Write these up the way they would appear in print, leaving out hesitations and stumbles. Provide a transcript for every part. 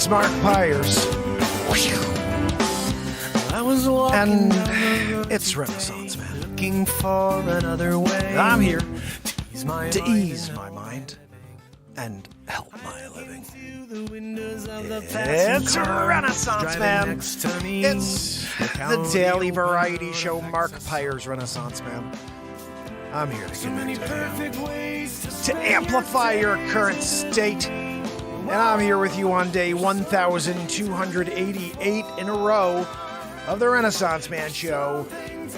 It's Mark Pires. And it's Renaissance Man. Looking for another way. I'm here to ease my mind and help my living. It's Renaissance Man. It's the daily variety show, Mark Pires Renaissance Man. I'm here to connect you, to amplify your current state. And I'm here with you on day 1,288 in a row of the Renaissance Man show.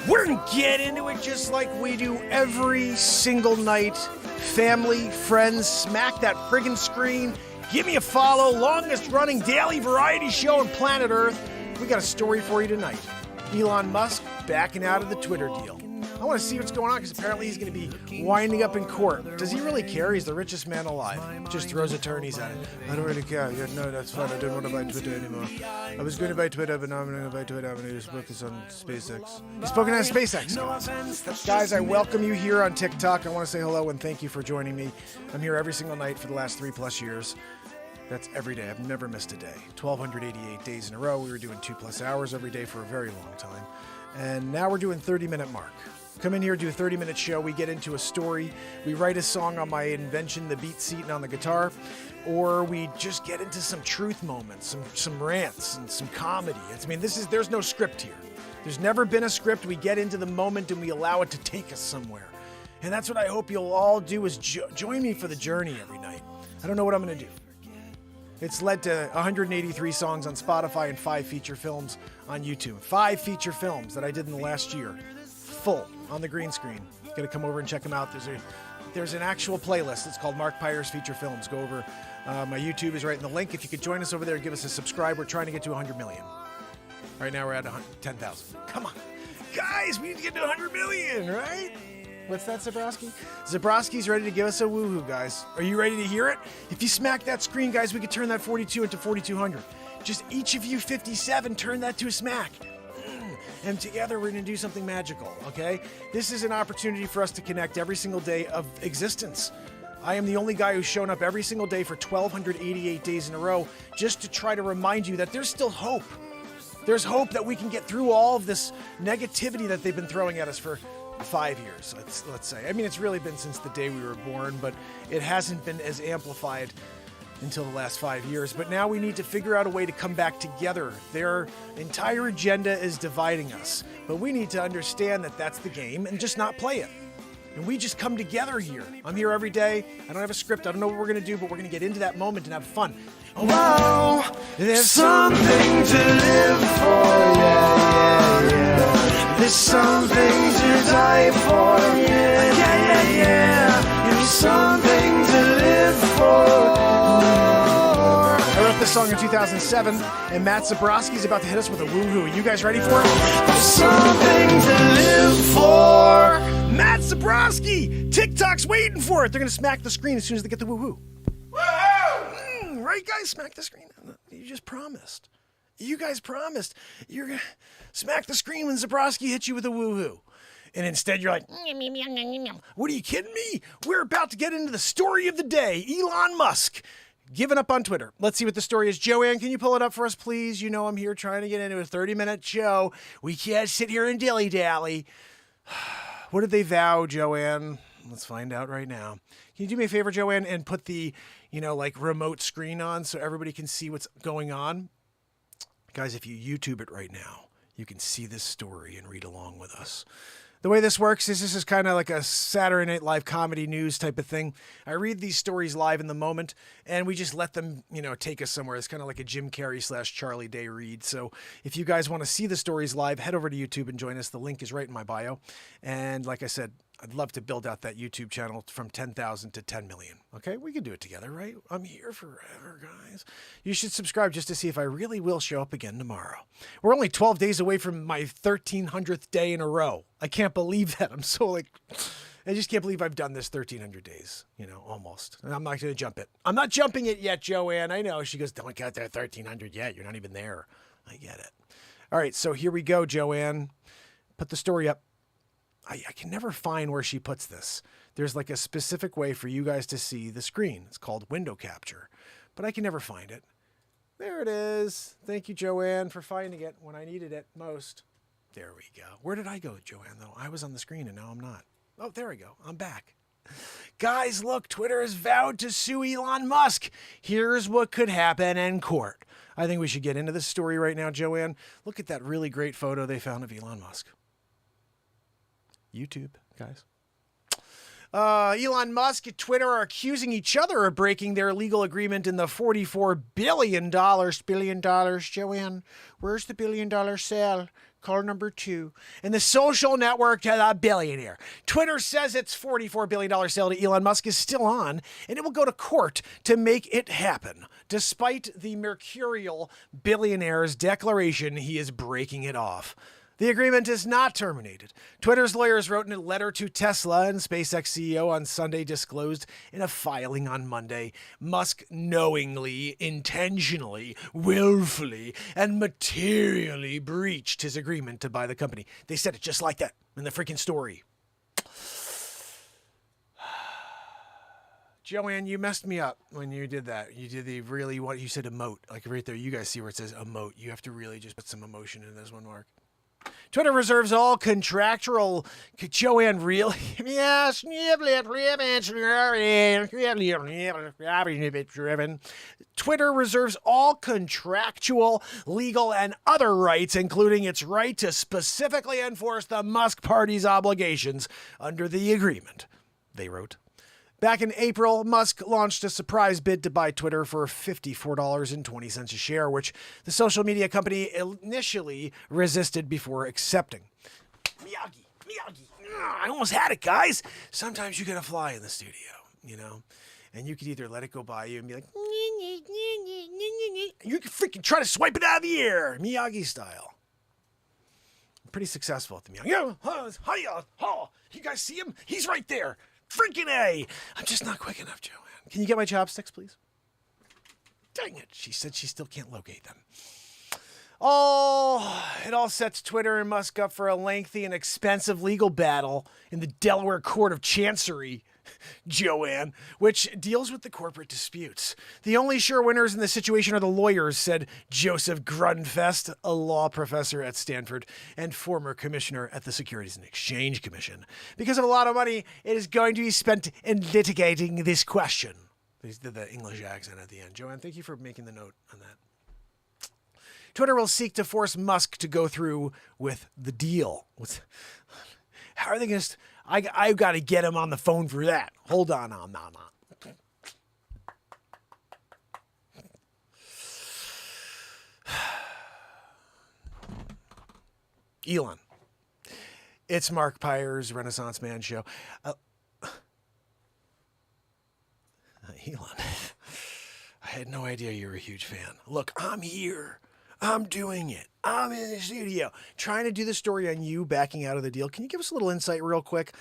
We're going to get into it just like we do every single night. Family, friends, smack that friggin' screen. Give me a follow. Longest running daily variety show on planet Earth. We got a story for you tonight. Elon Musk backing out of the Twitter deal. I want to see what's going on because apparently he's going to be winding up in court. Does he really care? He's the richest man alive. Just throws attorneys at it. I don't really care. Yeah, no, that's fine. I don't want to buy Twitter anymore. I was going to buy Twitter, but now I'm not going to buy Twitter. I'm going to just focus on SpaceX. He's spoken on SpaceX, guys. I welcome you here on TikTok. I want to say hello and thank you for joining me. I'm here every single night for the last 3+ years. That's every day. I've never missed a day. 1,288 days in a row. We were doing 2+ hours every day for a very long time. And now we're doing 30-minute mark. Come in here, do a 30-minute show. We get into a story. We write a song on my invention, the beat seat, and on the guitar. Or we just get into some truth moments, some rants, and some comedy. There's no script here. There's never been a script. We get into the moment and we allow it to take us somewhere. And that's what I hope you'll all do is join me for the journey every night. I don't know what I'm going to do. It's led to 183 songs on Spotify and 5 feature films on YouTube. 5 feature films that I did in the last year. Full on the green screen. Gotta come over and check them out. There's an actual playlist. It's called Mark Pires Feature Films. Go over. My YouTube is right in the link. If you could join us over there, give us a subscribe. We're trying to get to 100 million. Right now we're at 10,000. Come on. Guys, we need to get to 100 million, right? What's that, Zabrowski? Zabrowski's ready to give us a woohoo, guys. Are you ready to hear it? If you smack that screen, guys, we could turn that 42 into 4,200. Just each of you 57, turn that to a smack. And together we're going to do something magical, okay? This is an opportunity for us to connect every single day of existence. I am the only guy who's shown up every single day for 1,288 days in a row just to try to remind you that there's still hope. There's hope that we can get through all of this negativity that they've been throwing at us for 5 years, let's say. I mean, it's really been since the day we were born, but it hasn't been as amplified until the last 5 years. But now we need to figure out a way to come back together. Their entire agenda is dividing us, but we need to understand that that's the game and just not play it. And we just come together here. I'm here every day. I don't have a script. I don't know what we're going to do, but we're going to get into that moment and have fun. Oh, wow. There's something to live for, yeah. There's something to die for, yeah. There's something to live for. I wrote this song in 2007, and Matt Zabrowski's about to hit us with a woohoo. Are you guys ready for it? There's something to live for. Matt Zabrowski! TikTok's waiting for it. They're going to smack the screen as soon as they get the woohoo. Woohoo! Right, guys? Smack the screen. You just promised. You guys promised. You're going to smack the screen when Zabrowski hits you with a woohoo. And instead you're like, what are you kidding me? We're about to get into the story of the day. Elon Musk giving up on Twitter. Let's see what the story is. Joanne, can you pull it up for us, please? You know I'm here trying to get into a 30-minute show. We can't sit here and dilly-dally. What did they vow, Joanne? Let's find out right now. Can you do me a favor, Joanne, and put the, remote screen on so everybody can see what's going on? Guys, if you YouTube it right now, you can see this story and read along with us. The way this works is this is kind of like a Saturday Night Live comedy news type of thing. I read these stories live in the moment, and we just let them, take us somewhere. It's kind of like a Jim Carrey / Charlie Day read. So if you guys want to see the stories live, head over to YouTube and join us. The link is right in my bio. And like I said, I'd love to build out that YouTube channel from 10,000 to 10 million. Okay, we can do it together, right? I'm here forever, guys. You should subscribe just to see if I really will show up again tomorrow. We're only 12 days away from my 1,300th day in a row. I can't believe that. I'm so I just can't believe I've done this 1,300 days, almost. And I'm not going to jump it. I'm not jumping it yet, Joanne. I know. She goes, don't get there 1,300 yet. You're not even there. I get it. All right, so here we go, Joanne. Put the story up. I can never find where she puts this. There's like a specific way for you guys to see the screen. It's called window capture, but I can never find it. There it is. Thank you, Joanne, for finding it when I needed it most. There we go. Where did I go, Joanne, though? I was on the screen and now I'm not. Oh, there we go. I'm back. Guys, look, Twitter has vowed to sue Elon Musk. Here's what could happen in court. I think we should get into this story right now, Joanne. Look at that really great photo they found of Elon Musk. YouTube, guys. Elon Musk and Twitter are accusing each other of breaking their legal agreement in the $44 billion. Joanne, where's the $1 billion sale? Call number 2. And the social network to the billionaire. Twitter says its $44 billion sale to Elon Musk is still on, and it will go to court to make it happen, despite the mercurial billionaire's declaration he is breaking it off. The agreement is not terminated. Twitter's lawyers wrote in a letter to Tesla, and SpaceX CEO on Sunday disclosed in a filing on Monday, Musk knowingly, intentionally, willfully, and materially breached his agreement to buy the company. They said it just like that in the freaking story. Joanne, you messed me up when you did that. You did you said emote. Like right there, you guys see where it says emote. You have to really just put some emotion in this one, Mark. Twitter reserves all contractual. Joanne, really? Yes. Twitter reserves all contractual, legal, and other rights, including its right to specifically enforce the Musk Party's obligations under the agreement, they wrote. Back in April, Musk launched a surprise bid to buy Twitter for $54.20 a share, which the social media company initially resisted before accepting. Miyagi. I almost had it, guys. Sometimes you gotta fly in the studio, you know? And you could either let it go by you and be like, you can freaking try to swipe it out of the air, Miyagi style. I'm pretty successful at the Miyagi. You guys see him? He's right there. Freaking A! I'm just not quick enough, Joanne. Can you get my chopsticks, please? Dang it. She said she still can't locate them. Oh, it all sets Twitter and Musk up for a lengthy and expensive legal battle in the Delaware Court of Chancery, Joanne, which deals with the corporate disputes. The only sure winners in the situation are the lawyers, said Joseph Grunfest, a law professor at Stanford and former commissioner at the Securities and Exchange Commission. Because of a lot of money, it is going to be spent in litigating this question. They did the English accent at the end. Joanne, thank you for making the note on that. Twitter will seek to force Musk to go through with the deal. How are they going to... I've got to get him on the phone for that. Hold on. Elon. It's Mark Pires Renaissance Man show. Elon, I had no idea you were a huge fan. Look, I'm here. I'm doing it. I'm in the studio trying to do the story on you backing out of the deal. Can you give us a little insight real quick?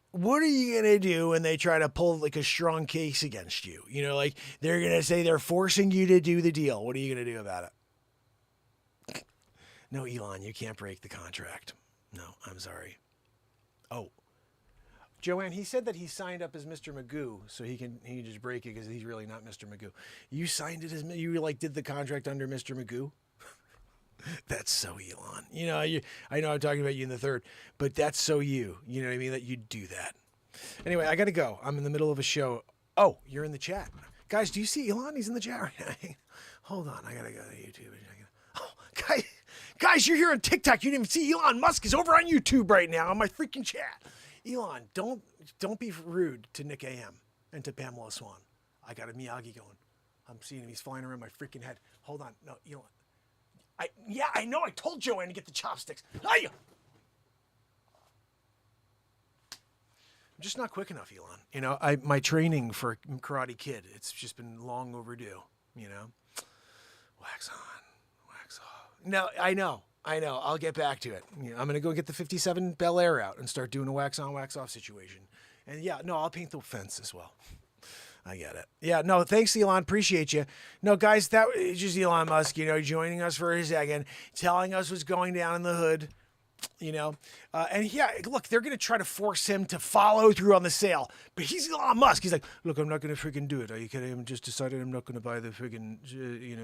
What are you going to do when they try to pull like a strong case against you? You know, like they're going to say they're forcing you to do the deal. What are you going to do about it? No, Elon, you can't break the contract. No, I'm sorry. Oh, Joanne, he said that he signed up as Mr. Magoo, so he can just break it because he's really not Mr. Magoo. You signed it as you like did the contract under Mr. Magoo. That's so Elon. You know, I know I'm talking about you in the third, but that's so you. You know what I mean? That you do that. Anyway, I got to go. I'm in the middle of a show. Oh, you're in the chat. Guys, do you see Elon? He's in the chat right now. Hold on. I got to go to YouTube. Oh, guys, you're here on TikTok. You didn't even see Elon Musk is over on YouTube right now on my freaking chat. Elon, don't be rude to Nick AM and to Pamela Swan. I got a Miyagi going. I'm seeing him. He's flying around my freaking head. Hold on. No, Elon. I know. I told Joanne to get the chopsticks. I'm just not quick enough, Elon. You know, my training for Karate Kid, it's just been long overdue, you know. Wax on, wax off. No, I know. I'll get back to it. You know, I'm going to go get the 57 Bel Air out and start doing a wax on, wax off situation. And yeah, no, I'll paint the fence as well. I get it. Yeah, no, thanks, Elon. Appreciate you. No, guys, that is just Elon Musk, you know, joining us for a second, telling us what's going down in the hood. You know, and yeah, look, they're going to try to force him to follow through on the sale, but he's Elon Musk. He's like, look, I'm not going to freaking do it. Are you kidding? I'm just decided I'm not going to buy the freaking,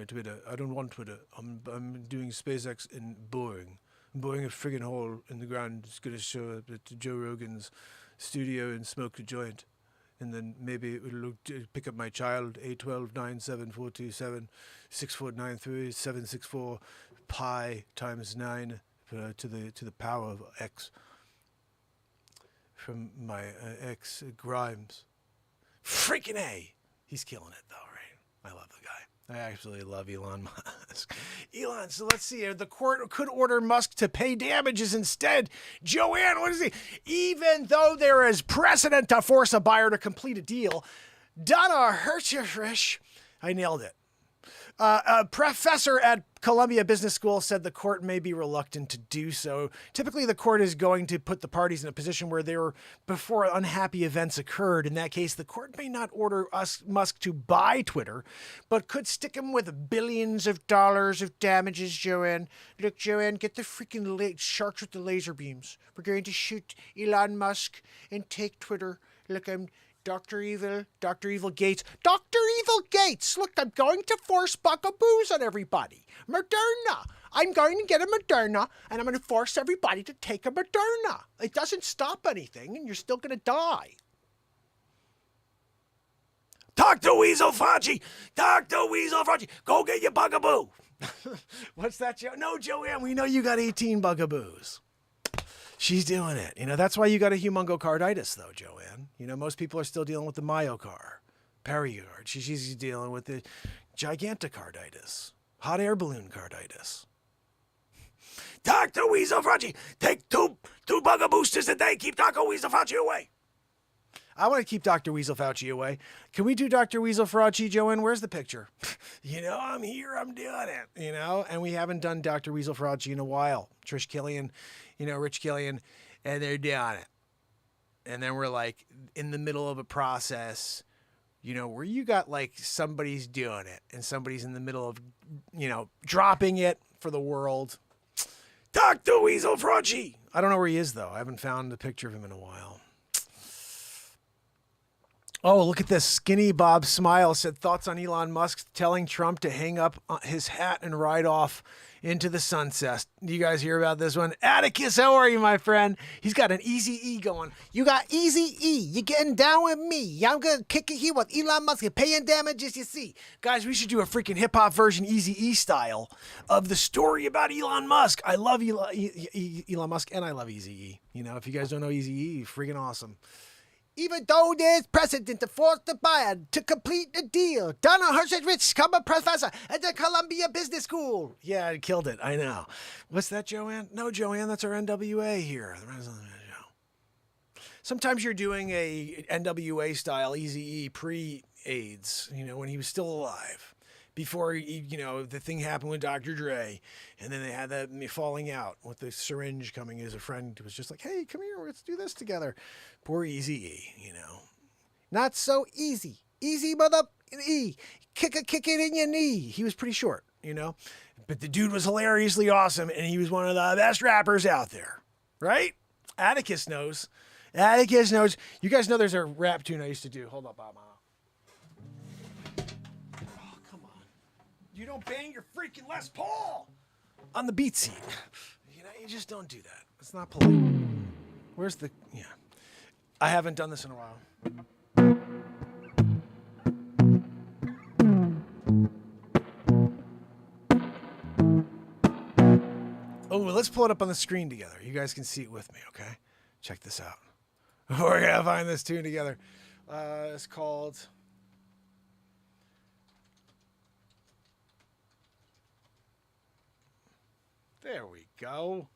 Twitter. I don't want Twitter. I'm doing SpaceX and boring. I'm boring a friggin' hole in the ground. It's going to show up at Joe Rogan's studio and smoke a joint. And then maybe it'll pick up my child, 812-97427-6493-764 pi times 9 to the power of X from my ex Grimes. Freaking A! He's killing it though, right? I love the guy. I actually love Elon Musk. Elon, so let's see. The court could order Musk to pay damages instead. Joanne, what is he? Even though there is precedent to force a buyer to complete a deal, Donna Hirschfish, I nailed it. A professor at Columbia Business School said the court may be reluctant to do so. Typically, the court is going to put the parties in a position where they were before unhappy events occurred. In that case, the court may not order Musk to buy Twitter, but could stick him with billions of dollars of damages, Joanne. Look, Joanne, get the freaking sharks with the laser beams. We're going to shoot Elon Musk and take Twitter. Look, I'm Dr. Evil Gates. Dr. Evil Gates! Look, I'm going to force bugaboos on everybody. Moderna! I'm going to get a Moderna, and I'm going to force everybody to take a Moderna. It doesn't stop anything, and you're still going to die. Dr. Weasel Fauci! Dr. Weasel Fauci! Go get your bugaboo! What's that, Joe? No, Joanne, we know you got 18 bugaboos. She's doing it. You know, that's why you got a humongocarditis, though, Joanne. You know, most people are still dealing with the myocar, pericard. She's dealing with the gigantocarditis, hot air balloon carditis. Dr. Weasel Fauci, take two bugger boosters a day. Keep Dr. Weasel Fauci away. I want to keep Dr. Weasel Fauci away. Can we do Dr. Weasel Fauci, Joanne? Where's the picture? You know, I'm here. I'm doing it. You know, and we haven't done Dr. Weasel Fauci in a while. Trish Killian, Rich Killian, and they're doing it. And then we're like in the middle of a process, where you got like somebody's doing it and somebody's in the middle of, dropping it for the world. Dr. Weasel Fauci. I don't know where he is, though. I haven't found a picture of him in a while. Oh, look at this. Skinny Bob Smile said thoughts on Elon Musk telling Trump to hang up his hat and ride off into the sunset. Do you guys hear about this one? Atticus, how are you, my friend? He's got an Easy E going. You got Easy E. You getting down with me. I'm going to kick it here with Elon Musk and paying damages, you see. Guys, we should do a freaking hip-hop version Easy E style of the story about Elon Musk. I love Elon Musk and I love Easy E. If you guys don't know Easy E, freaking awesome. Even though there's precedent to force the buyer to complete the deal, Donna Hirschfish, come a professor at the Columbia Business School. Yeah, I killed it. I know. What's that, Joanne? No, Joanne, that's our NWA here. The Renaissance Man Show. Sometimes you're doing a NWA style Eazy-E pre-AIDS, when he was still alive. Before, the thing happened with Dr. Dre, and then they had that falling out with the syringe coming as a friend who was just like, hey, come here, let's do this together. Poor Eazy-E, Not so easy. Easy mother E. Kick it in your knee. He was pretty short, But the dude was hilariously awesome, and he was one of the best rappers out there, right? Atticus knows. You guys know there's a rap tune I used to do. Hold up, Bob. You don't bang your freaking Les Paul on the beat seat. You just don't do that. It's not polite. Where's the... Yeah. I haven't done this in a while. Oh, let's pull it up on the screen together. You guys can see it with me, okay? Check this out. We're going to find this tune together. It's called... There we go.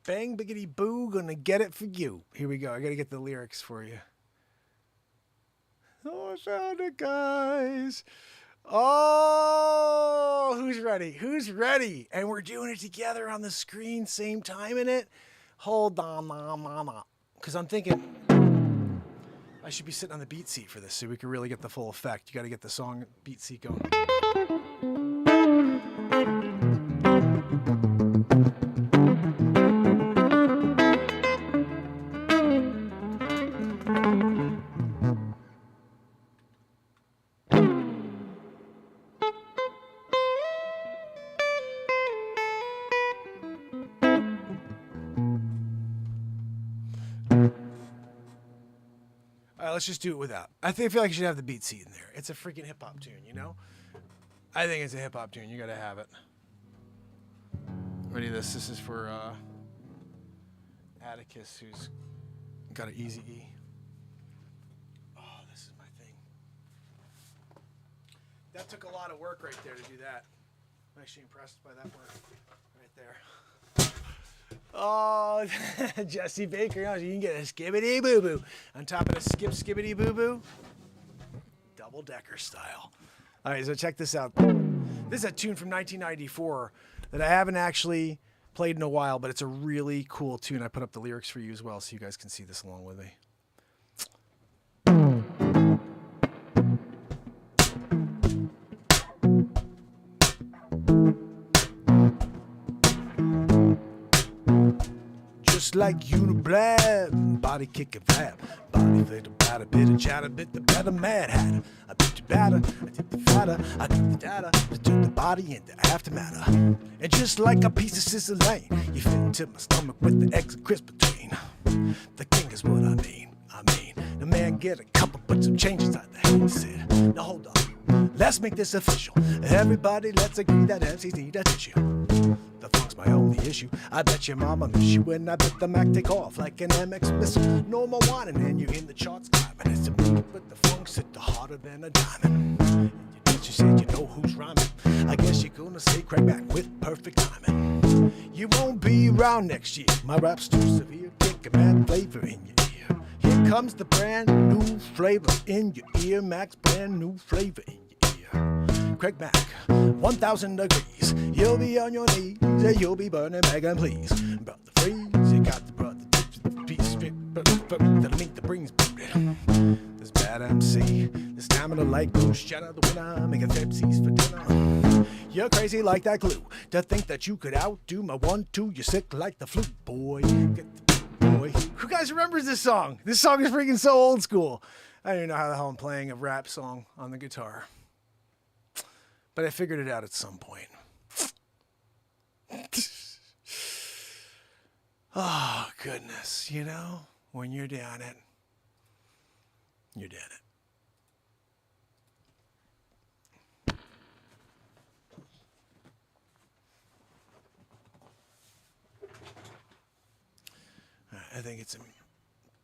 Bang, biggity boo, gonna get it for you. Here we go. I gotta get the lyrics for you. Oh, I found it, guys. Oh, who's ready? And we're doing it together on the screen, same time in it. Hold on, mama. Because I'm thinking I should be sitting on the beat seat for this so we can really get the full effect. You gotta get the song beat seat going. let's just do it without. I feel like you should have the beat seat in there. It's a freaking hip hop tune, you know? I think it's a hip hop tune. You gotta have it. Ready this? This is for Atticus, who's got an easy E. Oh, this is my thing. That took a lot of work right there to do that. I'm actually impressed by that work right there. Oh, Jesse Baker, you can get a skibbity boo boo on top of a skibbity boo boo. Double decker style. All right, so check this out. This is a tune from 1994 that I haven't actually played in a while, but it's a really cool tune. I put up the lyrics for you as well so you guys can see this along with me. Just like Uniblab, body kick and flap, body fit about a bit of chatter, bit the better mad hatter. I bit the batter, I did the fatter, I did the data, I took the body into aftermatter. And just like a piece of sizzling, you fit into my stomach with the eggs and crisp between. The king is what I mean. The man get a couple, put some changes out there. He said, now hold on, let's make this official. Everybody, let's agree that MCs need a tissue. The funk's my only issue. I bet your mama miss you when I bet the Mac take off like an MX missile. No more whining and you're in the charts climbing. It's a beat, but the funk's hit the harder than a diamond. And you said you know who's rhyming. I guess you're gonna say Craig back with perfect timing. You won't be around next year. My rap's too severe, kick a mad flavor in your ear. Here comes the brand new flavor in your ear. Mac's brand new flavor in your ear. Craig Mack, 1,000 degrees. You'll be on your knees and you'll be burning back and please. Brother Freeze, you got the brother piece strip, that'll meet the brains booted. This bad MC, the stamina like Bruce Jenner, the winner, making Pepsis for dinner. You're crazy like that glue, to think that you could outdo my 1-2. You're sick like the flu, boy. Get the boy. Who guys remembers this song? This song is freaking so old school. I don't even know how the hell I'm playing a rap song on the guitar. But I figured it out at some point. Oh, goodness. You know, when you're down it, you're down it. I think it's a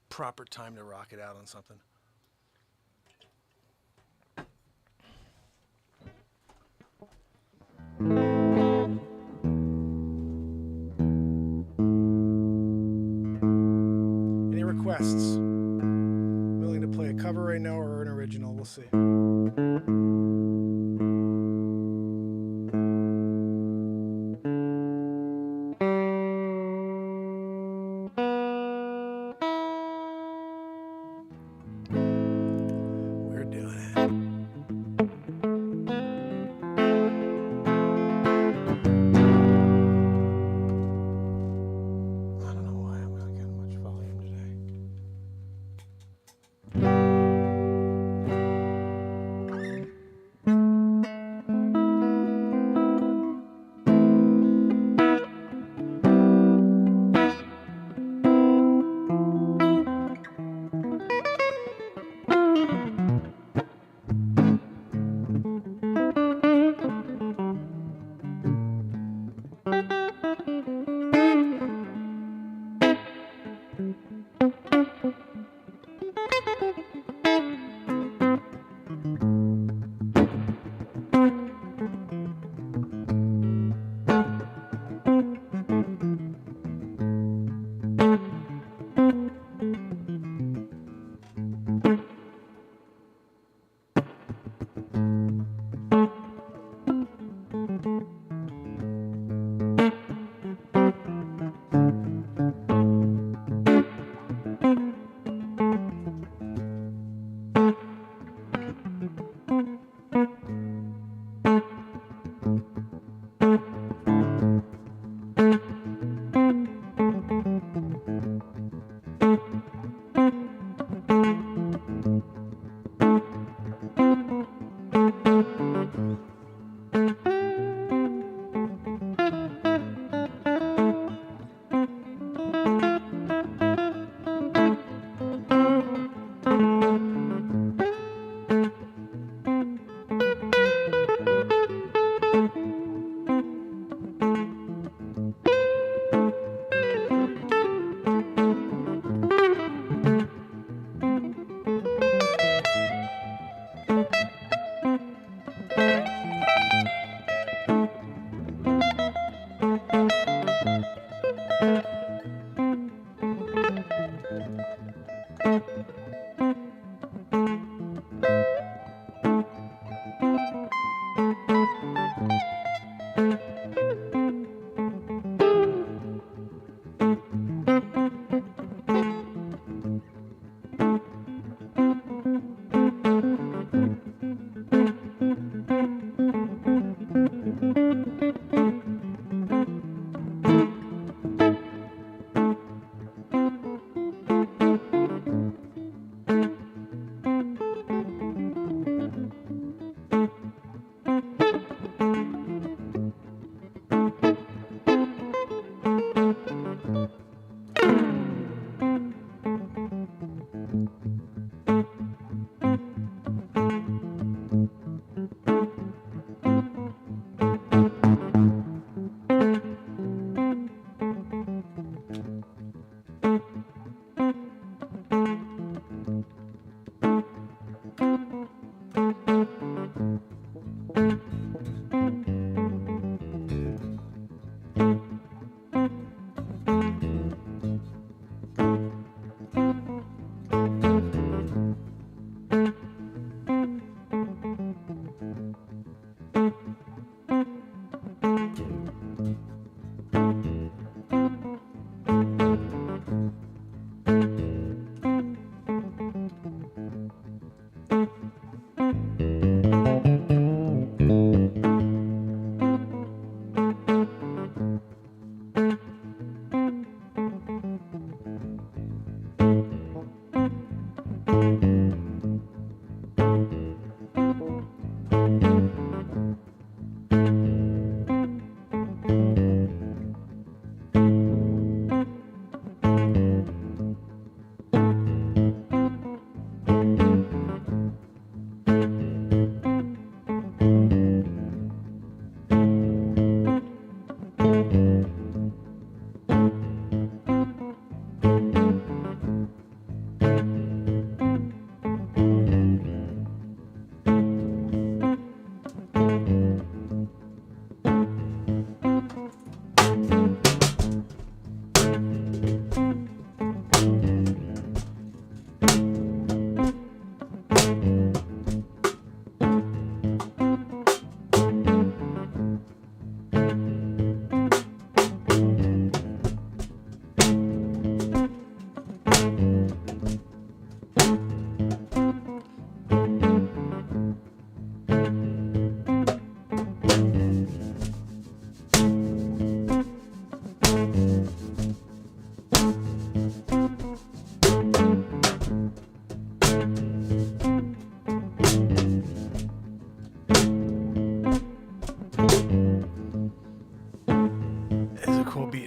proper time to rock it out on something. Any requests? Willing to play a cover right now or an original? We'll see. We're doing it.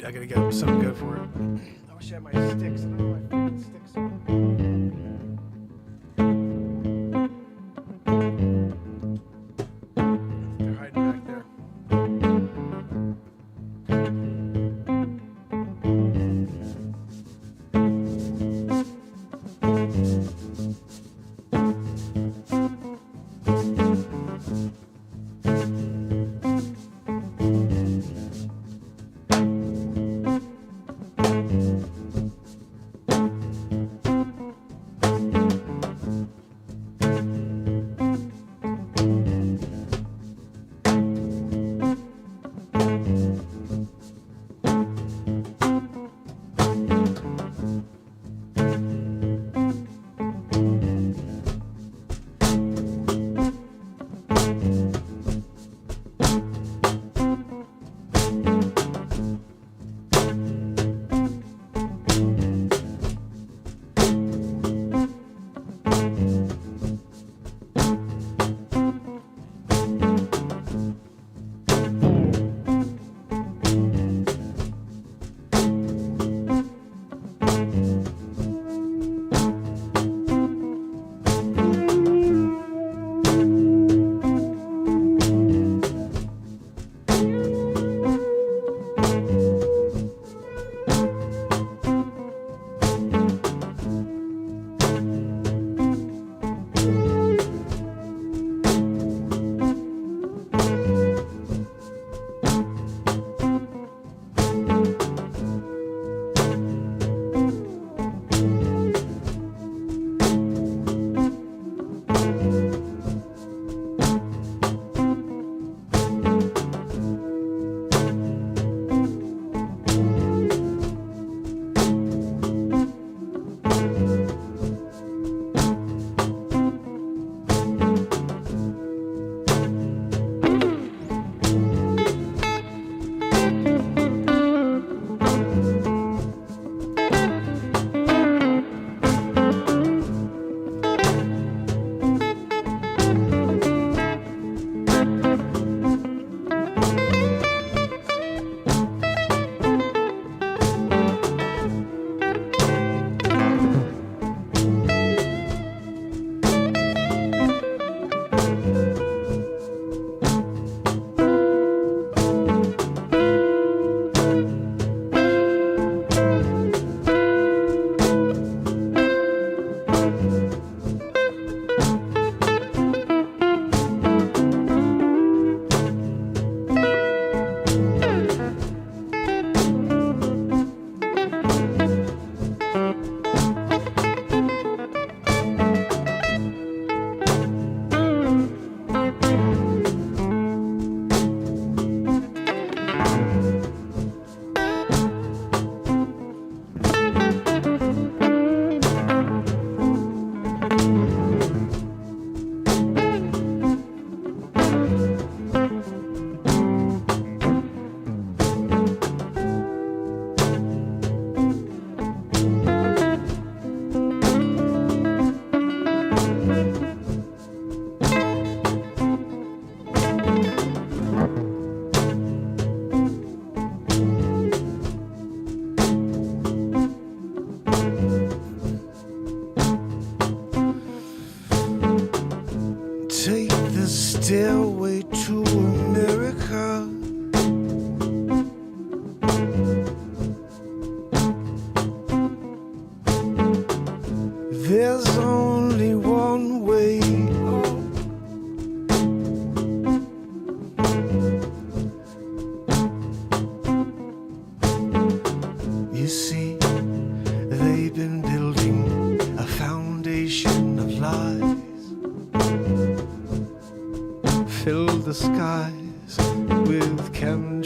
I gotta get something good for it. I wish I had my sticks. I don't know where my freaking sticks are. They're hiding back there.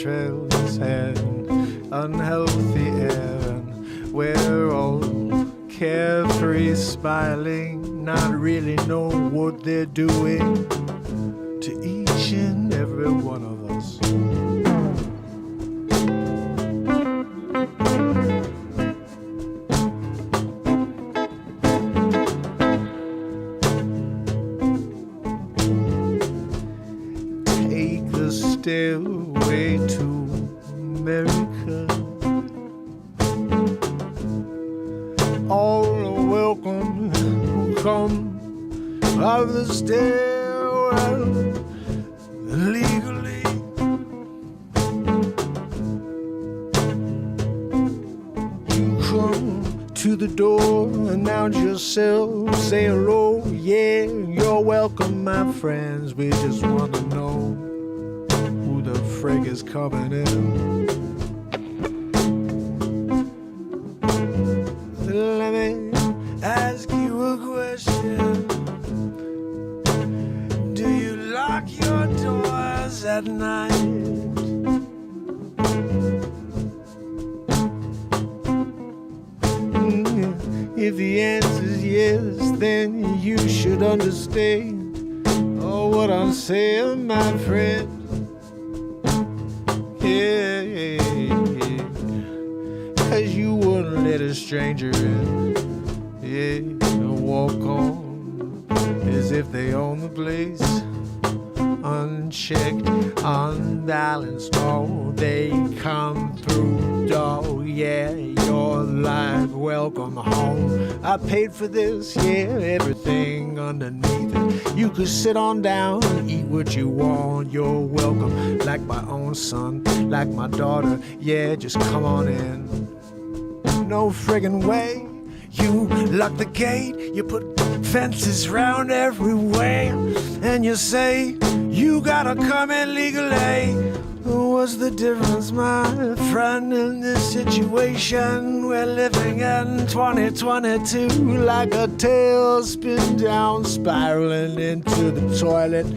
chemtrails and unhealthy air, and we're all carefree, smiling, not really know what they're doing to each and every one of us. Take the stairway to America. All are welcome who come of the stairwell legally. You come to the door, announce yourself, say hello, yeah, you're welcome, my friends. We just want to know who the frig is coming in. Let me ask you a question. Do you lock your doors at night? If the answer's yes, then you should understand what I'm saying, my friend. Yeah, yeah. 'Cause you wouldn't let a stranger in, yeah, and walk on as if they own the place. Unchecked, unbalanced, oh, they come through, oh, yeah, your life, welcome home. I paid for this, yeah, everything underneath it. You could sit on down and eat what you want, you're welcome. Like my own son, like my daughter, yeah, just come on in. No friggin' way. You lock the gate, you put fences round every way, and you say, you gotta come in legally. What's the difference, my friend, in this situation? We're living in 2022 like a tailspin down, spiraling into the toilet.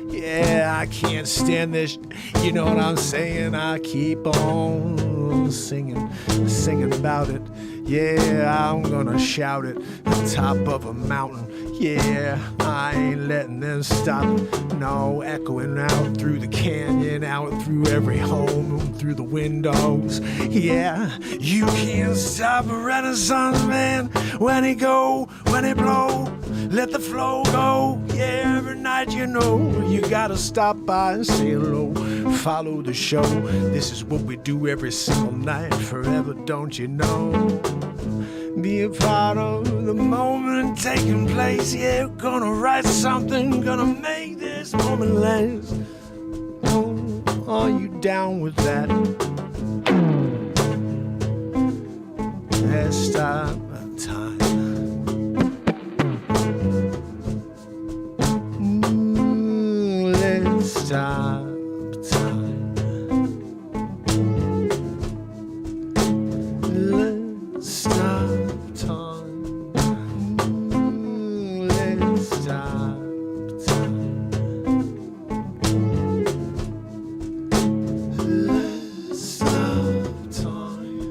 Yeah, I can't stand this, you know what I'm saying? I keep on singing about it. Yeah, I'm gonna shout it, the top of a mountain. Yeah, I ain't letting them stop. No, echoing out through the canyon, out through every home, through the windows. Yeah, you can't stop a Renaissance man when he go, when he blow. Let the flow go. Yeah, every night you know you gotta stop by and say hello. Follow the show. This is what we do every single night, forever, don't you know? Be a part of the moment taking place. Yeah, gonna write something, gonna make this moment last. Oh, are you down with that? Let's stop time. Let's stop time. Let's stop time. Let's stop time. Let's stop time. Let's stop time.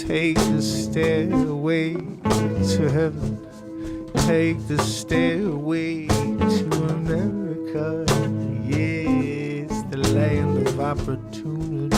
Take the stairway to heaven. Take the stairway to America. Yeah, it's the land of opportunity.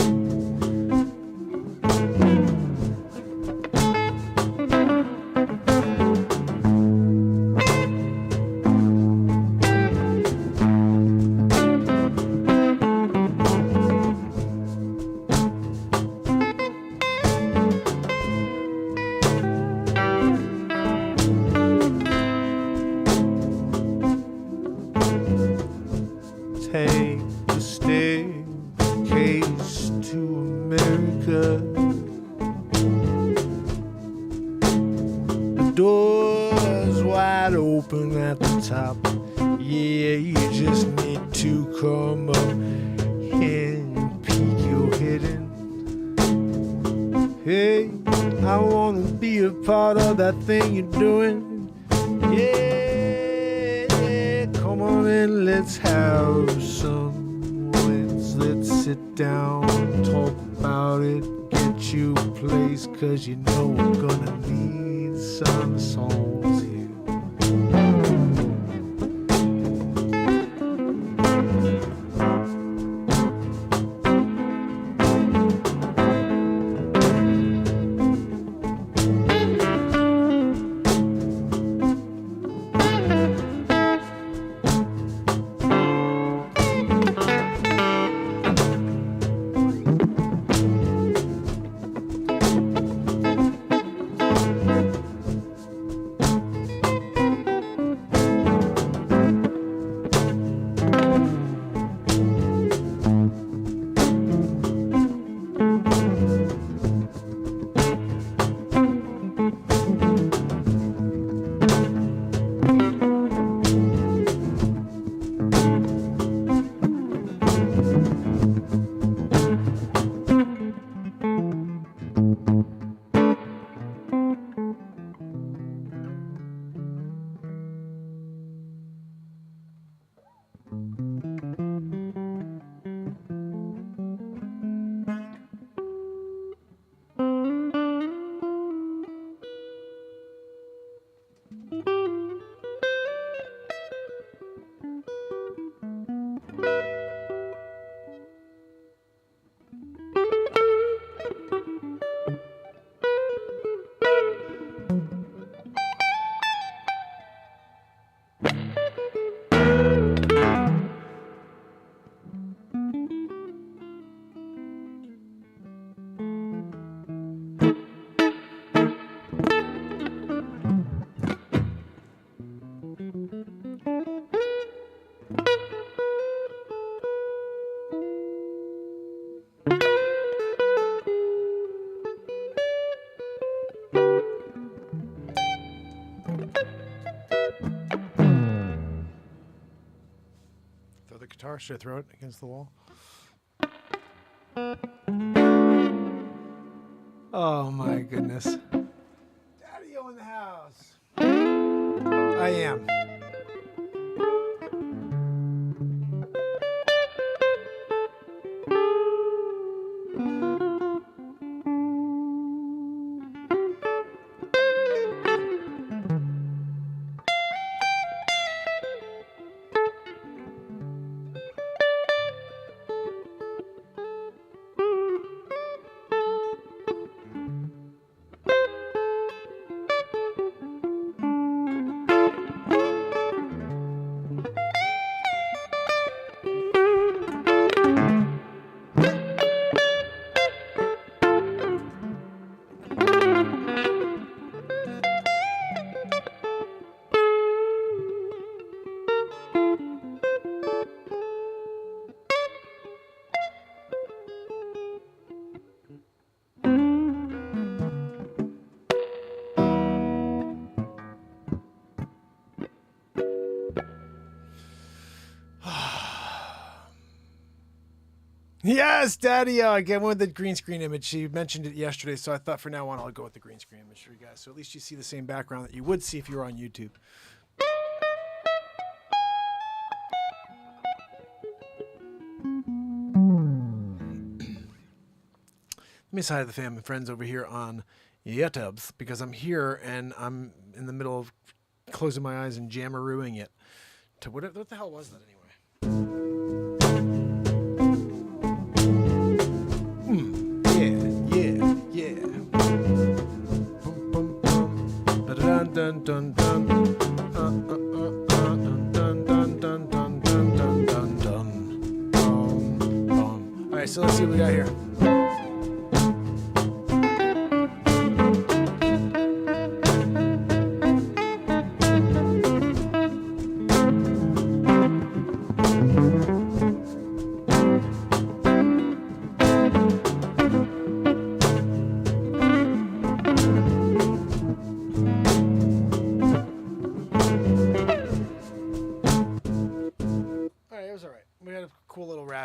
door's wide open at the top. Yeah, you just need to come up and peek your head in. Hey, I wanna be a part of that thing you're doing. Yeah, come on in, let's have some wins. Let's sit down, talk about it, get you a place, 'cause you know we're gonna need some souls here. Guitar, should I throw it against the wall? Oh my goodness. Daddy-o in the house. I am. Yes, Daddy. Again, with the green screen image. She mentioned it yesterday, so I thought for now on I'll go with the green screen image for you guys. So at least you see the same background that you would see if you were on YouTube. Let me say hi to the family and friends over here on YouTube, because I'm here and I'm in the middle of closing my eyes and jammerooing it. To what the hell was that anyway? Yeah. Bum, bum, bum. Dun dun dun dun. Dun dun dun dun dun dun dun dun. All right, so let's see what we got here.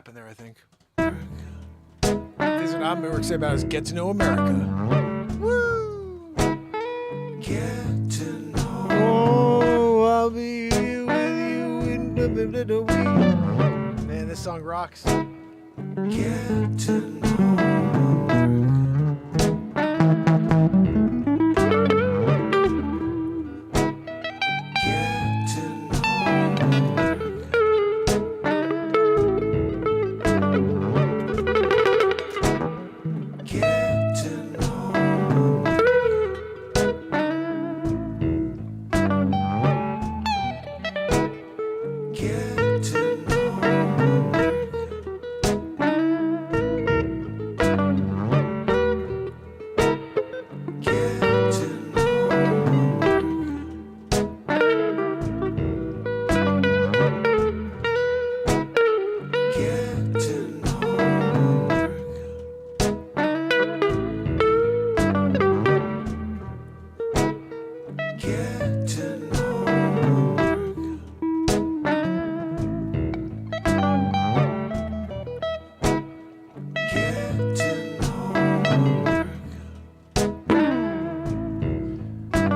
happen there, I think. This is what I'm excited about is Get to Know America. Woo! Get to know. Oh, I'll be here with you in the week. Man, this song rocks. Get to know.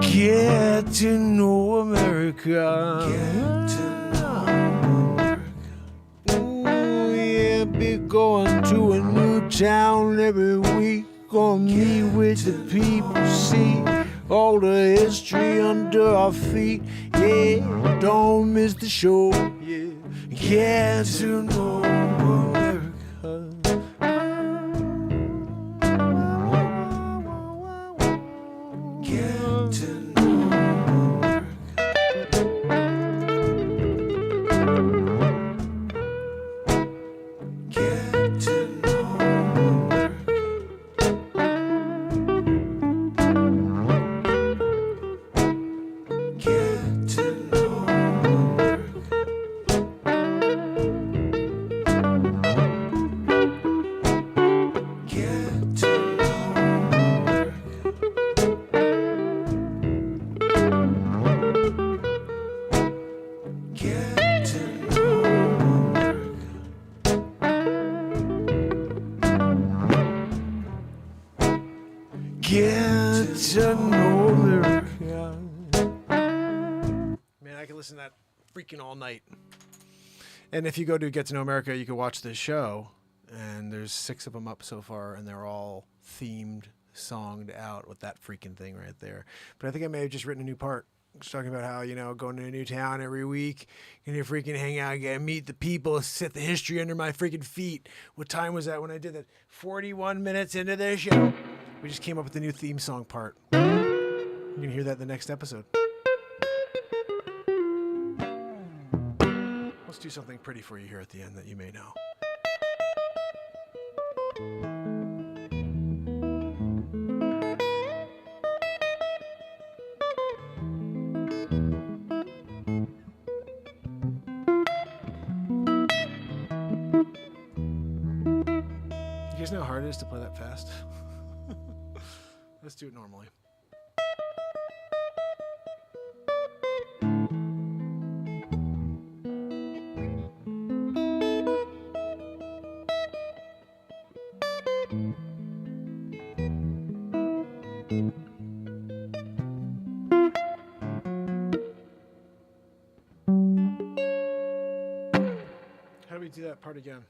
Get to know America. Ooh, yeah, be going to a new town every week. Gonna meet with the people, see all the history under our feet. Yeah, don't miss the show. Yeah, get to know America. Get to know America. Man, I can listen to that freaking all night. And if you go to Get to Know America, you can watch this show. And there's 6 of them up so far, and they're all themed, songed out with that freaking thing right there. But I think I may have just written a new part. Just talking about how, you know, going to a new town every week, and you freaking hang out, get to meet the people, set the history under my freaking feet. What time was that when I did that? 41 minutes into this show. We just came up with the new theme song part. You can hear that in the next episode. Let's do something pretty for you here at the end that you may know. You guys know how hard it is to play that fast? Let's do it normally. How do we do that part again?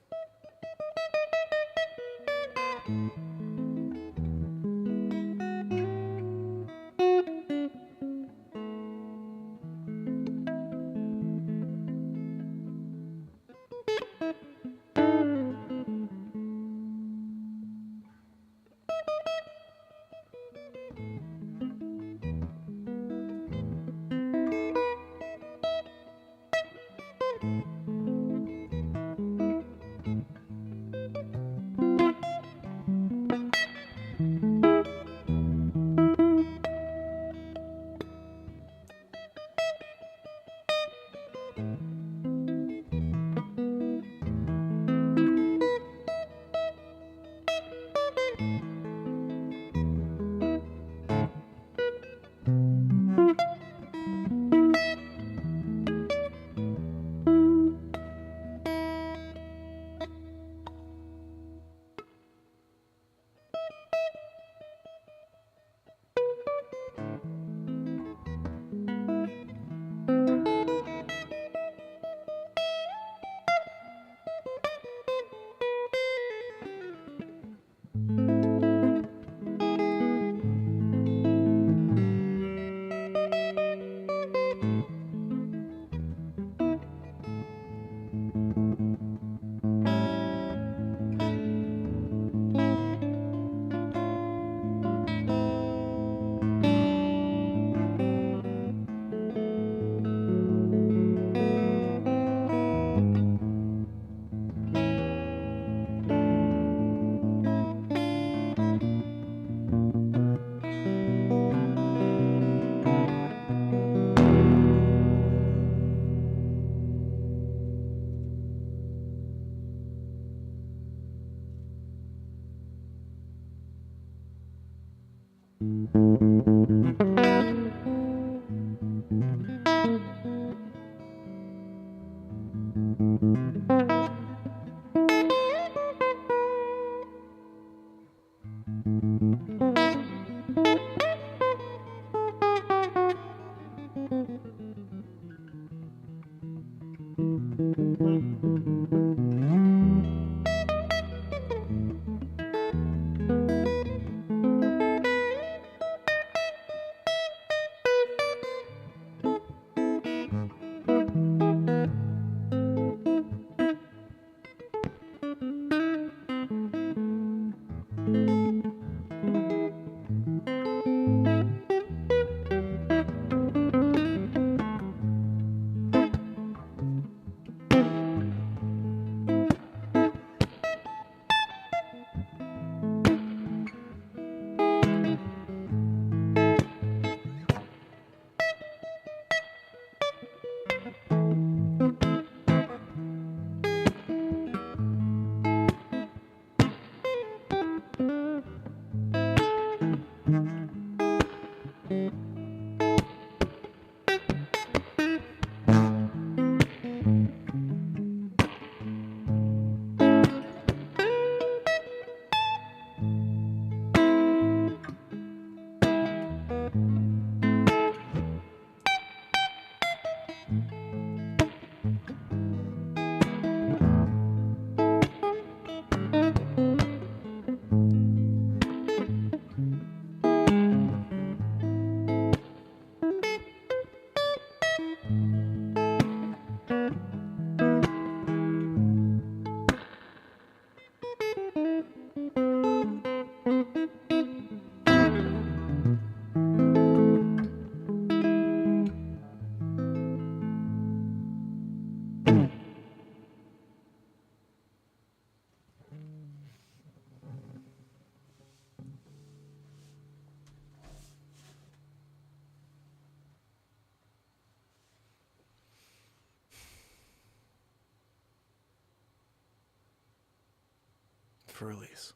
For release.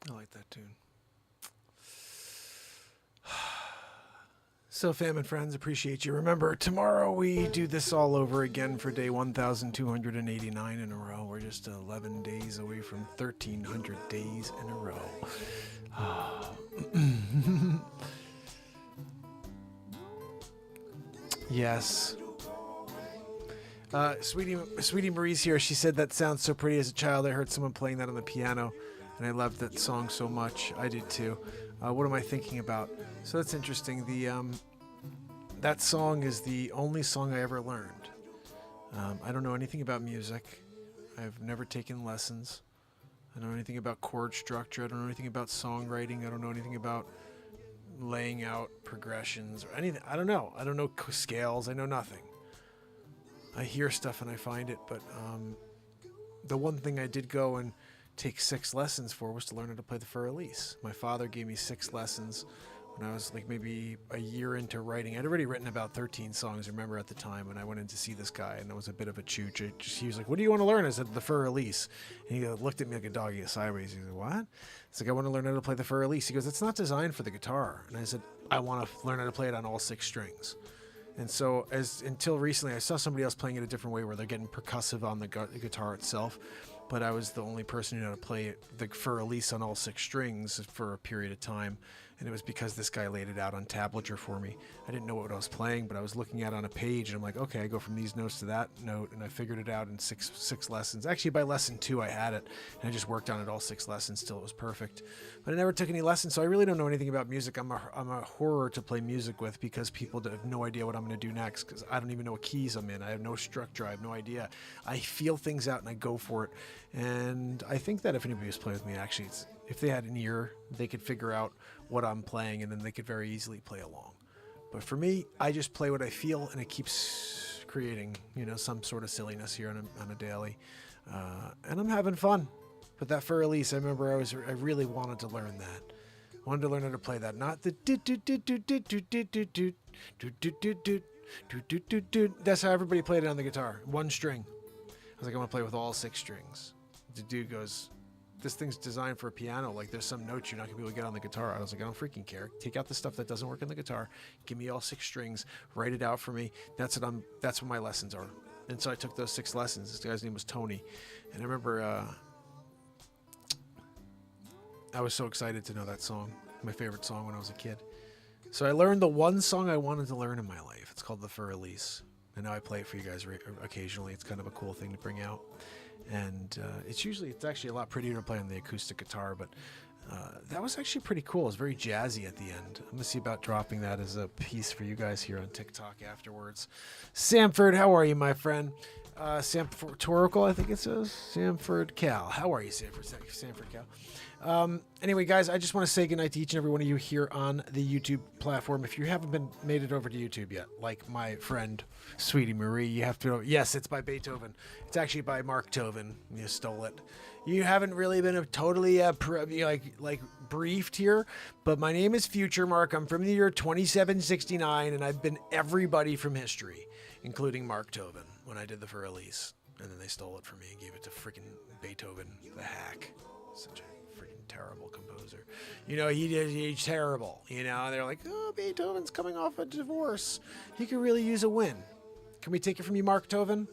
I like that tune. So, fam and friends, appreciate you. Remember, tomorrow we do this all over again for day 1,289 in a row. We're just 11 days away from 1,300 days in a row. Yes. Sweetie Marie's here. She said that sounds so pretty as a child. I heard someone playing that on the piano, and I loved that song so much. I did too. What am I thinking about? So that's interesting. That song is the only song I ever learned. I don't know anything about music. I've never taken lessons. I don't know anything about chord structure. I don't know anything about songwriting. I don't know anything about laying out progressions or anything. I don't know. I don't know scales. I know nothing. I hear stuff and I find it, but the one thing I did go and take 6 lessons for was to learn how to play the Fur Elise. My father gave me 6 lessons when I was like maybe a year into writing. I'd already written about 13 songs, I remember at the time, and I went in to see this guy, and I was a bit of a chooch. He was like, "What do you want to learn?" I said, "The Fur Elise." And he looked at me like a dog. He goes sideways. He said, "What?" It's like, "I want to learn how to play the Fur Elise." He goes, "It's not designed for the guitar." And I said, "I want to learn how to play it on all 6 strings." And so until recently, I saw somebody else playing it a different way where they're getting percussive on the guitar itself. But I was the only person who knew how to play the Fur Elise on all 6 strings for a period of time. And it was because this guy laid it out on tablature for me. I didn't know what I was playing, but I was looking at it on a page, and I'm like, okay, I go from these notes to that note, and I figured it out in six lessons. Actually, by lesson 2, I had it, and I just worked on it all 6 lessons till it was perfect. But I never took any lessons, so I really don't know anything about music. I'm a horror to play music with because people have no idea what I'm going to do next, because I don't even know what keys I'm in. I have no structure. I have no idea. I feel things out, and I go for it. And I think that if anybody was playing with me, actually, if they had an ear, they could figure out what I'm playing, and then they could very easily play along. But for me, I just play what I feel, and it keeps creating, some sort of silliness here on a daily. And I'm having fun. But that Fur Elise, I remember I really wanted to learn that. I wanted to learn how to play that, not the that's how everybody played it on the guitar. 1 string. I was like, I'm gonna play with all 6 strings. The dude goes, "This thing's designed for a piano. Like, there's some notes you're not gonna be able to get on the guitar." I was like, I don't freaking care. Take out the stuff that doesn't work on the guitar. Give me all 6 strings. Write it out for me. That's what my lessons are. And so I took those 6 lessons. This guy's name was Tony, and I remember I was so excited to know that song. My favorite song when I was a kid. So I learned the one song I wanted to learn in my life. It's called the Fur Elise. And now I play it for you guys occasionally. It's kind of a cool thing to bring out. And it's actually a lot prettier to play on the acoustic guitar, but that was actually pretty cool. It was very jazzy at the end. I'm going to see about dropping that as a piece for you guys here on TikTok afterwards. Samford, how are you, my friend? Samford Toracle, I think it says. Samford Cal. How are you, Samford Cal? Anyway, guys, I just want to say goodnight to each and every one of you here on the YouTube platform. If you haven't made it over to YouTube yet, like my friend Sweetie Marie, you have to. Yes, it's by Beethoven. It's actually by Mark Toven. You stole it. You haven't really been totally briefed here, but my name is Future Mark. I'm from the year 2769, and I've been everybody from history, including Mark Toven when I did the Fur Elise, and then they stole it from me and gave it to freaking Beethoven, the hack. Such a freaking terrible composer. He's terrible. They're like, oh, Beethoven's coming off a divorce. He could really use a win. Can we take it from you, Mark Toven?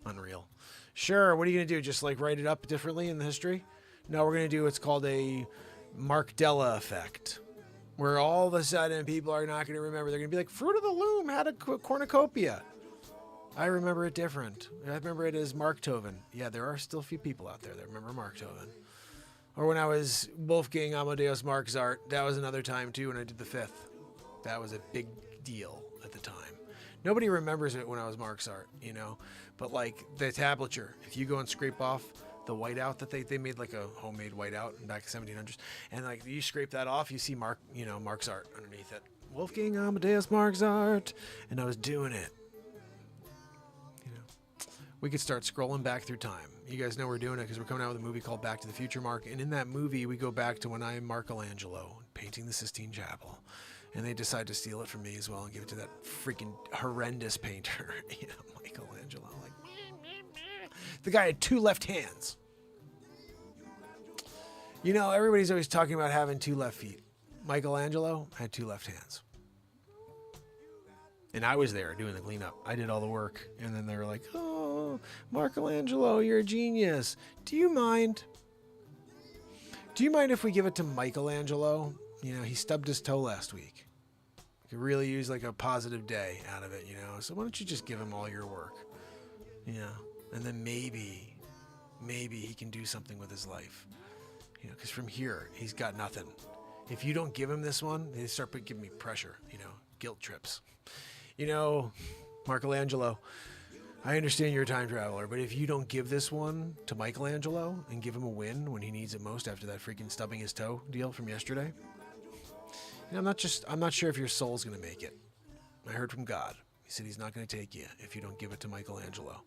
Unreal. Sure, what are you going to do? Just like write it up differently in the history? No, we're going to do what's called a Mark Della effect, where all of a sudden people are not going to remember. They're going to be like, Fruit of the Loom had a cornucopia. I remember it different. I remember it as Mark Toven. Yeah, there are still a few people out there that remember Mark Toven. Or when I was Wolfgang Amadeus Mozart, that was another time too when I did the Fifth. That was a big deal at the time. Nobody remembers it when I was Mozart, but like the tablature, if you go and scrape off the whiteout that they made, like a homemade whiteout back in 1700s, and like you scrape that off, you see Mark's art underneath it. Wolfgang Amadeus Mozart, and I was doing it. We could start scrolling back through time. You guys know we're doing it because we're coming out with a movie called Back to the Future, Mark, and in that movie we go back to when I am Michelangelo painting the Sistine Chapel. And they decide to steal it from me as well and give it to that freaking horrendous painter, Michelangelo. Like, the guy had 2 left hands. Everybody's always talking about having 2 left feet. Michelangelo had 2 left hands. And I was there doing the cleanup. I did all the work. And then they were like, oh, Michelangelo, you're a genius. Do you mind if we give it to Michelangelo? He stubbed his toe last week. Could really use like a positive day out of it, So why don't you just give him all your work? And then maybe he can do something with his life. Because from here, he's got nothing. If you don't give him this one, they start giving me pressure, guilt trips. Michelangelo, I understand you're a time traveler, but if you don't give this one to Michelangelo and give him a win when he needs it most after that freaking stubbing his toe deal from yesterday, I'm not sure if your soul's going to make it. I heard from God. He said he's not going to take you if you don't give it to Michelangelo.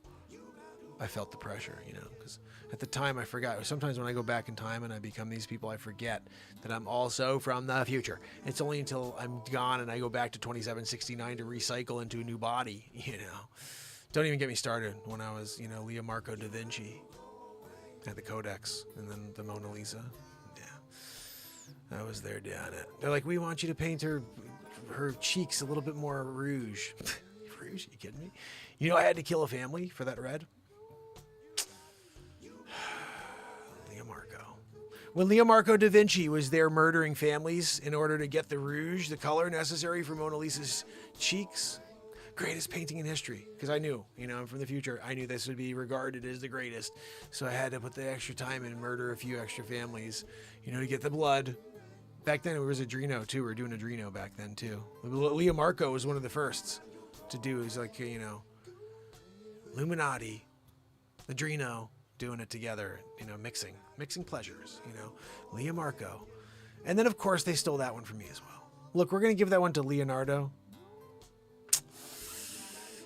I felt the pressure, because at the time I forgot. Sometimes when I go back in time and I become these people, I forget that I'm also from the future. It's only until I'm gone and I go back to 2769 to recycle into a new body, Don't even get me started when I was, Leo Marco da Vinci had the Codex and then the Mona Lisa. I was there doing it. They're like, we want you to paint her cheeks a little bit more rouge. Rouge? Are you kidding me? I had to kill a family for that red. Leo Marco. When Leo Marco da Vinci was there murdering families in order to get the rouge, the color necessary for Mona Lisa's cheeks, greatest painting in history. Because I knew, I'm from the future. I knew this would be regarded as the greatest. So I had to put the extra time in and murder a few extra families, to get the blood. Back then it was Adreno too. We were doing Adreno back then too. Leo Marco was one of the firsts to do. He's like, Illuminati, Adreno, doing it together, mixing pleasures, Leo Marco. And then of course they stole that one from me as well. Look, we're going to give that one to Leonardo.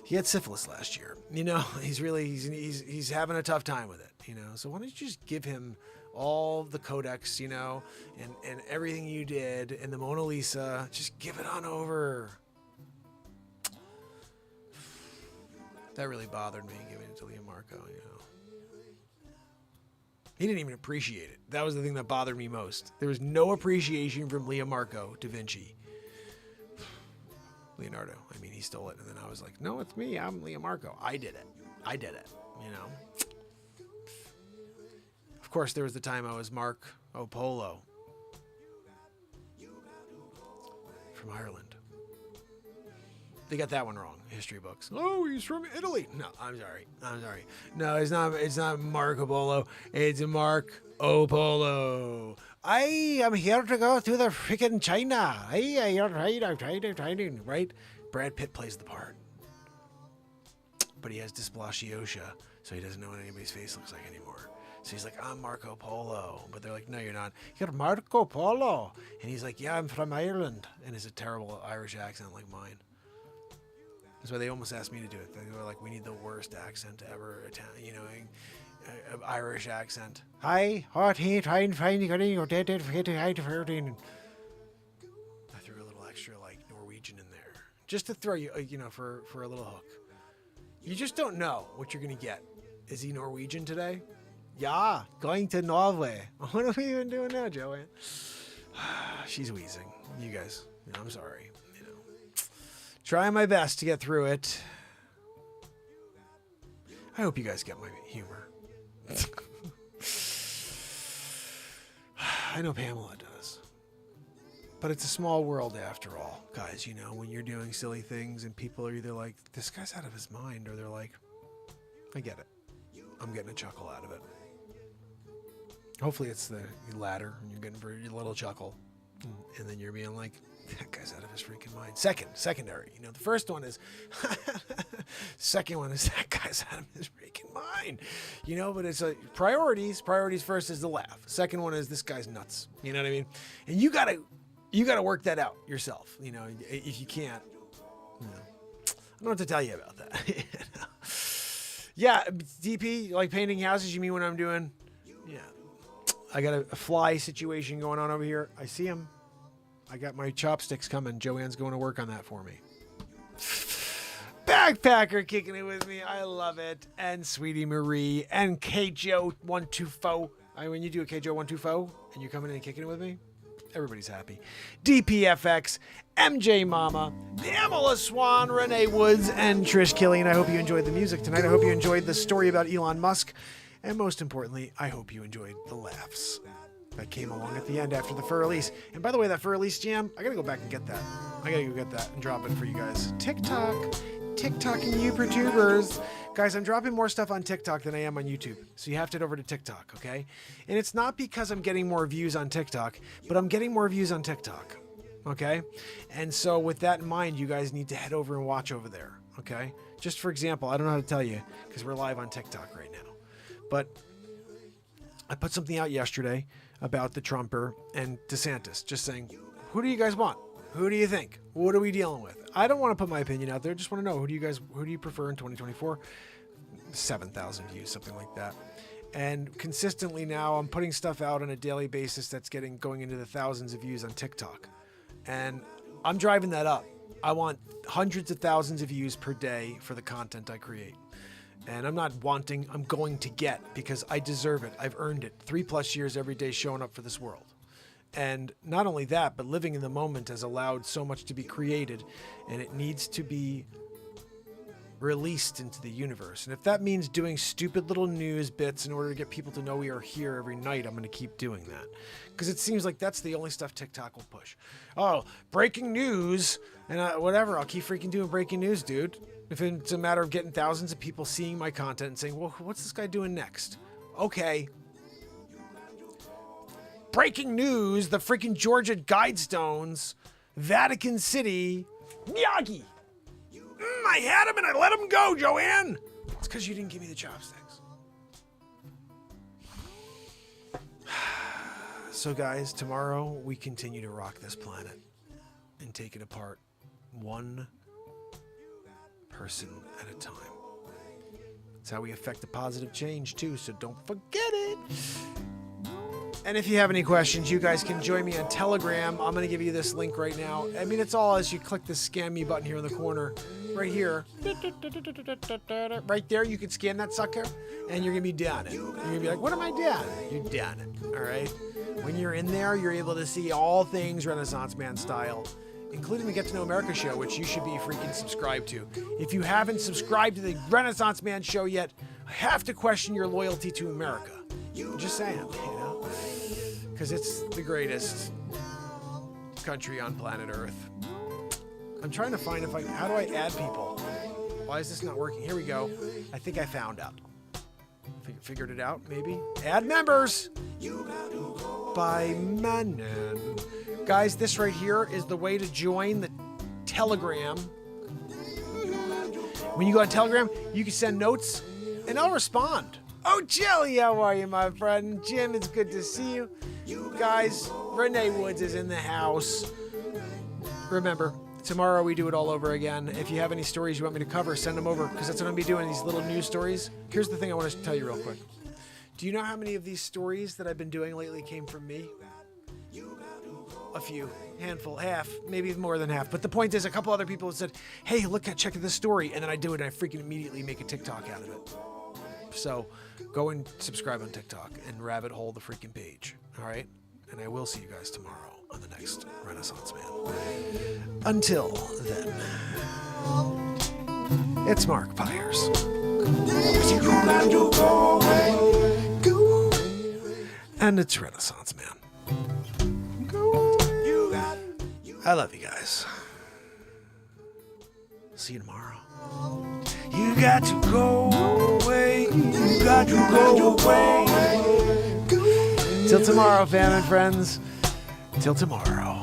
He had syphilis last year, he's having a tough time with it, so why don't you just give him all the Codex, and everything you did, and the Mona Lisa, just give it on over. That really bothered me, giving it to Leo Marco, He didn't even appreciate it. That was the thing that bothered me most. There was no appreciation from Leo Marco da Vinci. Leonardo, he stole it, and then I was like, no, it's me, I'm Leo Marco. I did it. Of course, there was the time I was Mark Polo from Ireland. They got that one wrong. History books. Oh, he's from Italy. No, I'm sorry. No, it's not Marco Polo. It's Mark Polo. I am here to go to the freaking China. Right? Brad Pitt plays the part. But he has dysplasia, so he doesn't know what anybody's face looks like anymore. So he's like, I'm Marco Polo. But they're like, no, you're not. You're Marco Polo. And he's like, yeah, I'm from Ireland. And it's a terrible Irish accent like mine. That's why they almost asked me to do it. They were like, we need the worst accent ever, Irish accent. Hi, hot heat, fine, getting your dead, I threw a little extra Norwegian in there, just to throw you, for a little hook. You just don't know what you're gonna get. Is he Norwegian today? Yeah, going to Norway. What are we even doing now, Joanne? She's wheezing. You guys, I'm sorry. Trying my best to get through it. I hope you guys get my humor. I know Pamela does. But it's a small world after all, guys. When you're doing silly things and people are either like, this guy's out of his mind, or they're like, I get it. I'm getting a chuckle out of it. Hopefully it's the latter, and you're getting a little chuckle. And then you're being like, that guy's out of his freaking mind. Secondary. The first one is, second one is, that guy's out of his freaking mind. But it's like priorities. Priorities first is the laugh. Second one is, this guy's nuts. You know what I mean? And you gotta work that out yourself. If you can't, I don't know what to tell you about that. Yeah, DP, like painting houses, you mean when I'm doing? Yeah. I got a fly situation going on over here. I see him. I got my chopsticks coming. Joanne's going to work on that for me. Backpacker kicking it with me. I love it. And Sweetie Marie and KJO124. When you do a KJO124 and you're coming in and kicking it with me, everybody's happy. DPFX, MJ Mama, Pamela Swan, Renee Woods, and Trish Killian. I hope you enjoyed the music tonight. I hope you enjoyed the story about Elon Musk. And most importantly, I hope you enjoyed the laughs that came along at the end after the fur release. And by the way, that fur release jam, I gotta go back and get that. I gotta go get that and drop it for you guys. TikTok and you YouTubers. Guys, I'm dropping more stuff on TikTok than I am on YouTube. So you have to head over to TikTok, okay? And it's not because I'm getting more views on TikTok, but I'm getting more views on TikTok, okay? And so with that in mind, you guys need to head over and watch over there, okay? Just for example, I don't know how to tell you because we're live on TikTok right now. But I put something out yesterday about the Trumper and DeSantis, just saying, who do you guys want? Who do you think? What are we dealing with? I don't want to put my opinion out there. Just want to know, who do you prefer in 2024? 7,000 views, something like that. And consistently now I'm putting stuff out on a daily basis that's going into the thousands of views on TikTok. And I'm driving that up. I want hundreds of thousands of views per day for the content I create. And I'm not wanting, I'm going to get, because I deserve it. I've earned it. 3+ years every day showing up for this world. And not only that, but living in the moment has allowed so much to be created, and it needs to be released into the universe. And if that means doing stupid little news bits in order to get people to know we are here every night, I'm going to keep doing that. Because it seems like that's the only stuff TikTok will push. Oh, breaking news, and whatever, I'll keep freaking doing breaking news, dude. If it's a matter of getting thousands of people seeing my content and saying, well, what's this guy doing next? Okay. Breaking news, the freaking Georgia Guidestones, Vatican City, Miyagi. I had him and I let him go, Joanne. It's because you didn't give me the chopsticks. So guys, tomorrow we continue to rock this planet and take it apart one person at a time. It's how we affect a positive change too, so don't forget it. And if you have any questions, you guys can join me on Telegram. I'm going to give you this link right now. I mean, it's all as you click the scan me button here in the corner, right here. Right there, you can scan that sucker, and you're going to be down it. You're going to be like, what am I doing? You're down it, all right? When you're in there, you're able to see all things Renaissance Man style, including the Get to Know America show, which you should be freaking subscribed to. If you haven't subscribed to the Renaissance Man show yet, I have to question your loyalty to America. I'm just saying, you know? Because it's the greatest country on planet Earth. I'm trying to find how do I add people? Why is this not working? Here we go. I think I found out. Figured it out, maybe? Add members! By Manon. Guys, this right here is the way to join the Telegram. When you go on Telegram, you can send notes, and I'll respond. Oh, Jelly, how are you, my friend? Jim, it's good to see you. Guys, Renee Woods is in the house. Remember, tomorrow we do it all over again. If you have any stories you want me to cover, send them over, because that's what I'm going to be doing, these little news stories. Here's the thing I want to tell you real quick. Do you know how many of these stories that I've been doing lately came from me? A few, handful, half, maybe more than half. But the point is, a couple other people have said, hey, look, check this story. And then I do it, and I freaking immediately make a TikTok out of it. stuff. So go and subscribe on TikTok and rabbit hole the freaking page. All right? And I will see you guys tomorrow on the next Renaissance Man. Until then, it's Mark Pires. And it's Renaissance Man. I love you guys. See you tomorrow. You got to go away. You got to go away. Till tomorrow, fam and friends. Till tomorrow.